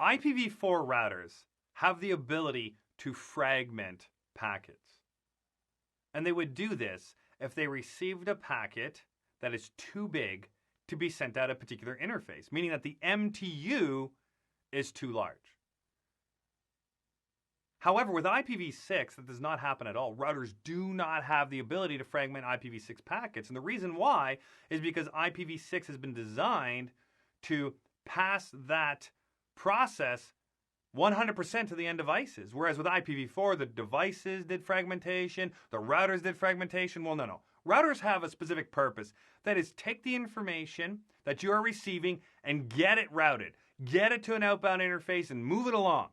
IPv4 routers have the ability to fragment packets. And they would do this if they received a packet that is too big to be sent out a particular interface, meaning that the MTU is too large. However, with IPv6, that does not happen at all. Routers do not have the ability to fragment IPv6 packets. And the reason why is because IPv6 has been designed to pass that process 100% to the end devices. Whereas with IPv4, the devices did fragmentation, the routers did fragmentation. Well, no. Routers have a specific purpose. That is, take the information that you are receiving and get it routed. Get it to an outbound interface and move it along.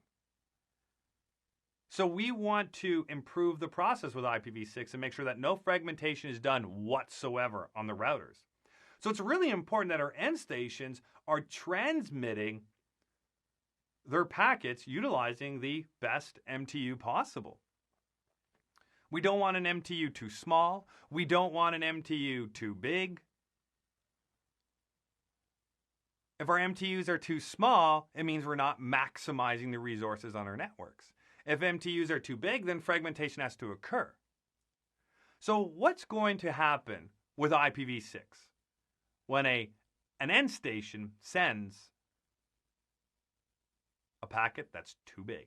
So we want to improve the process with IPv6 and make sure that no fragmentation is done whatsoever on the routers. So it's really important that our end stations are transmitting their packets utilizing the best MTU possible. We don't want an MTU too small. We don't want an MTU too big. If our MTUs are too small, it means we're not maximizing the resources on our networks. If MTUs are too big, then fragmentation has to occur. So what's going to happen with IPv6 when an end station sends a packet that's too big?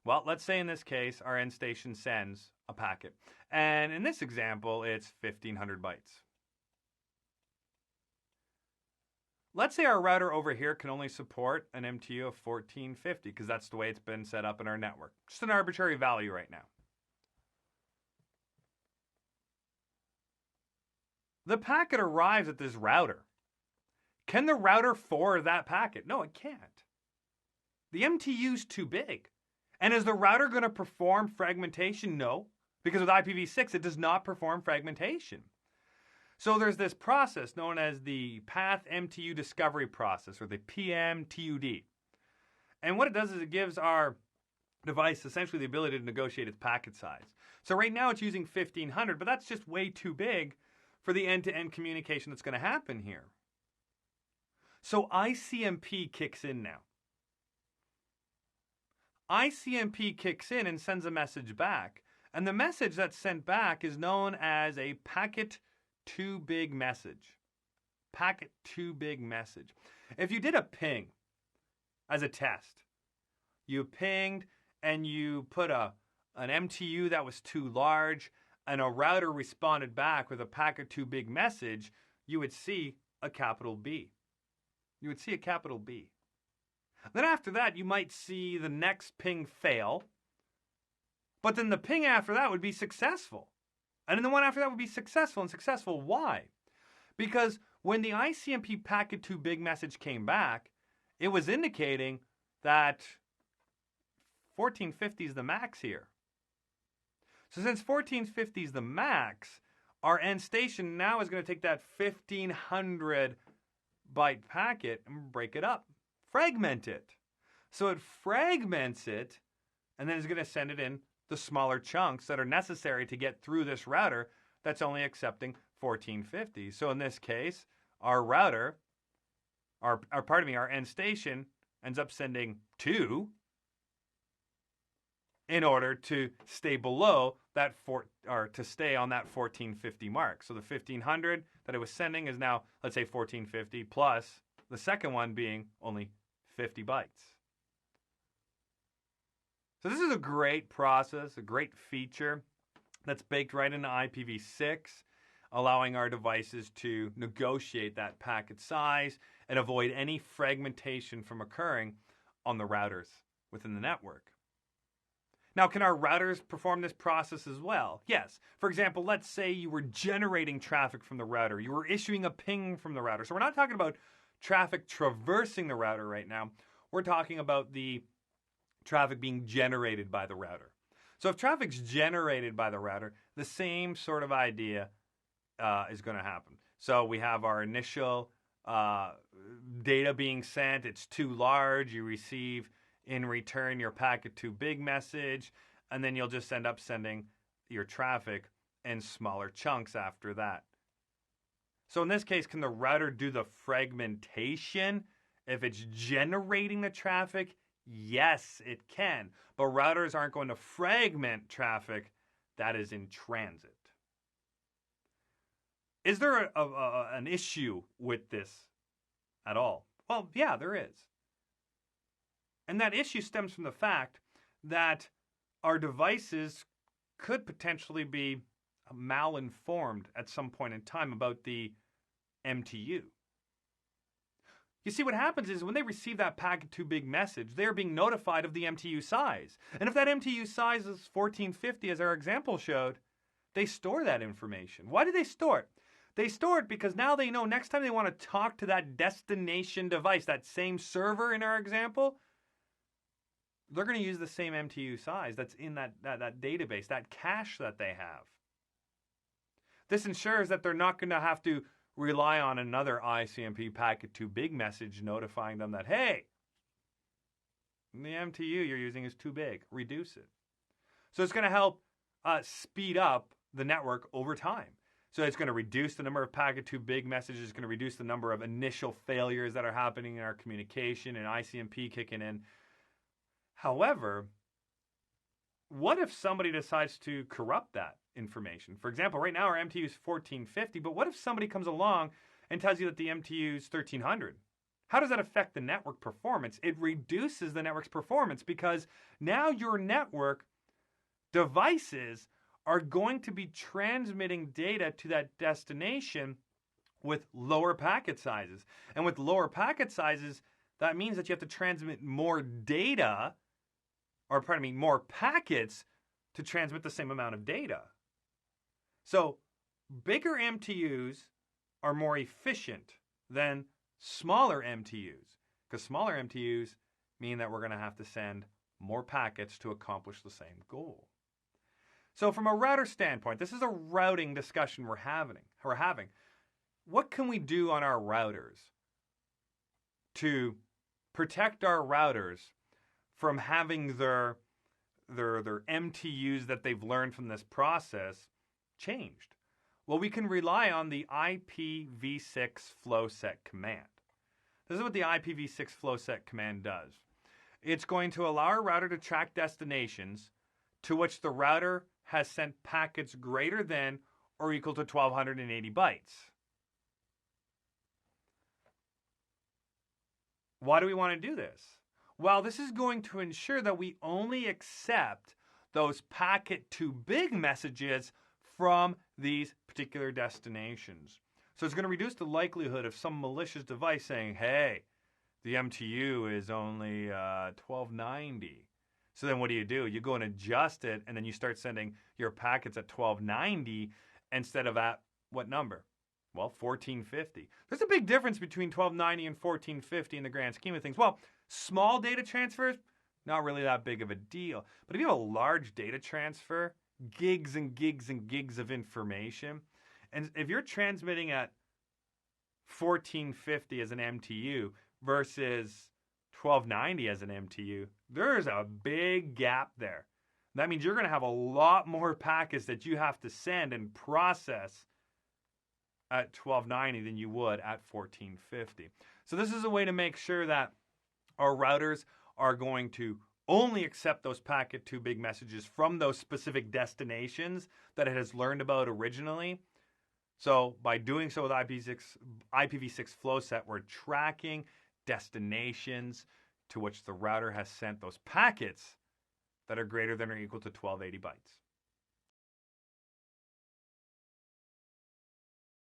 Well, let's say in this case, our end station sends a packet. And in this example, it's 1,500 bytes. Let's say our router over here can only support an MTU of 1450 because that's the way it's been set up in our network. Just an arbitrary value right now. The packet arrives at this router. Can the router forward that packet? No, it can't. The MTU is too big. And is the router going to perform fragmentation? No, because with IPv6, it does not perform fragmentation. So there's this process known as the Path MTU Discovery Process, or the PMTUD. And what it does is it gives our device essentially the ability to negotiate its packet size. So right now it's using 1,500, but that's just way too big for the end-to-end communication that's going to happen here. So ICMP kicks in now. ICMP kicks in and sends a message back. And the message that's sent back is known as a packet too big message. Packet too big message. If you did a ping as a test, you pinged and you put an MTU that was too large and a router responded back with a packet too big message, you would see a capital B. You would see a capital B. Then after that, you might see the next ping fail, but then the ping after that would be successful. And then the one after that would be successful and successful. Why? Because when the ICMP packet too big message came back, it was indicating that 1450 is the max here. So since 1450 is the max, our end station now is going to take that 1,500 byte packet and break it up. Fragment it. So it fragments it and then is going to send it in the smaller chunks that are necessary to get through this router that's only accepting 1450. So in this case, our router, our end station ends up sending 2 in order to stay below that to stay on that 1450 mark. So the 1500 that it was sending is now, let's say 1450 plus the second one being only 50 bytes. So this is a great process, a great feature that's baked right into IPv6, allowing our devices to negotiate that packet size and avoid any fragmentation from occurring on the routers within the network. Now, can our routers perform this process as well? Yes. For example, let's say you were generating traffic from the router. You were issuing a ping from the router. So we're not talking about traffic traversing the router right now. We're talking about the traffic being generated by the router. So if traffic's generated by the router, the same sort of idea is going to happen. So we have our initial data being sent. It's too large. You receive in return your packet too big message, and then you'll just end up sending your traffic in smaller chunks after that. So in this case, can the router do the fragmentation If it's generating the traffic, yes, it can. But routers aren't going to fragment traffic that is in transit. Is there an issue with this at all? Well, yeah, there is. And that issue stems from the fact that our devices could potentially be malinformed at some point in time about the MTU. You see, what happens is when they receive that packet too big message, they're being notified of the MTU size. And if that MTU size is 1450, as our example showed, they store that information. Why do they store it? They store it because now they know next time they want to talk to that destination device, that same server in our example, they're going to use the same MTU size that's in that database, that cache that they have. This ensures that they're not going to have to rely on another ICMP packet too big message notifying them that, hey, the MTU you're using is too big. Reduce it. So it's going to help speed up the network over time. So it's going to reduce the number of packet too big messages. It's going to reduce the number of initial failures that are happening in our communication and ICMP kicking in. However, what if somebody decides to corrupt that information? For example, right now our MTU is 1450, but what if somebody comes along and tells you that the MTU is 1300? How does that affect the network performance? It reduces the network's performance because now your network devices are going to be transmitting data to that destination with lower packet sizes. And with lower packet sizes, that means that you have to transmit more data, or pardon me, more packets to transmit the same amount of data. So bigger MTUs are more efficient than smaller MTUs, because smaller MTUs mean that we're going to have to send more packets to accomplish the same goal. So from a router standpoint, this is a routing discussion we're having. What can we do on our routers to protect our routers from having their MTUs that they've learned from this process changed? Well, we can rely on the IPv6 Flowset command. This is what the IPv6 Flowset command does. It's going to allow our router to track destinations to which the router has sent packets greater than or equal to 1280 bytes. Why do we want to do this? Well, this is going to ensure that we only accept those packet too big messages from these particular destinations. So it's going to reduce the likelihood of some malicious device saying, hey, the MTU is only 1290. So then what do? You go and adjust it, and then you start sending your packets at 1290 instead of at what number? Well, 1450. There's a big difference between 1290 and 1450 in the grand scheme of things. Well, small data transfers, not really that big of a deal. But if you have a large data transfer, gigs and gigs and gigs of information, and if you're transmitting at 1450 as an MTU versus 1290 as an MTU, there's a big gap there. That means you're going to have a lot more packets that you have to send and process at 1290 than you would at 1450. So this is a way to make sure that our routers are going to only accept those packet too big messages from those specific destinations that it has learned about originally. So by doing so with IPv6 Flowset, we're tracking destinations to which the router has sent those packets that are greater than or equal to 1280 bytes.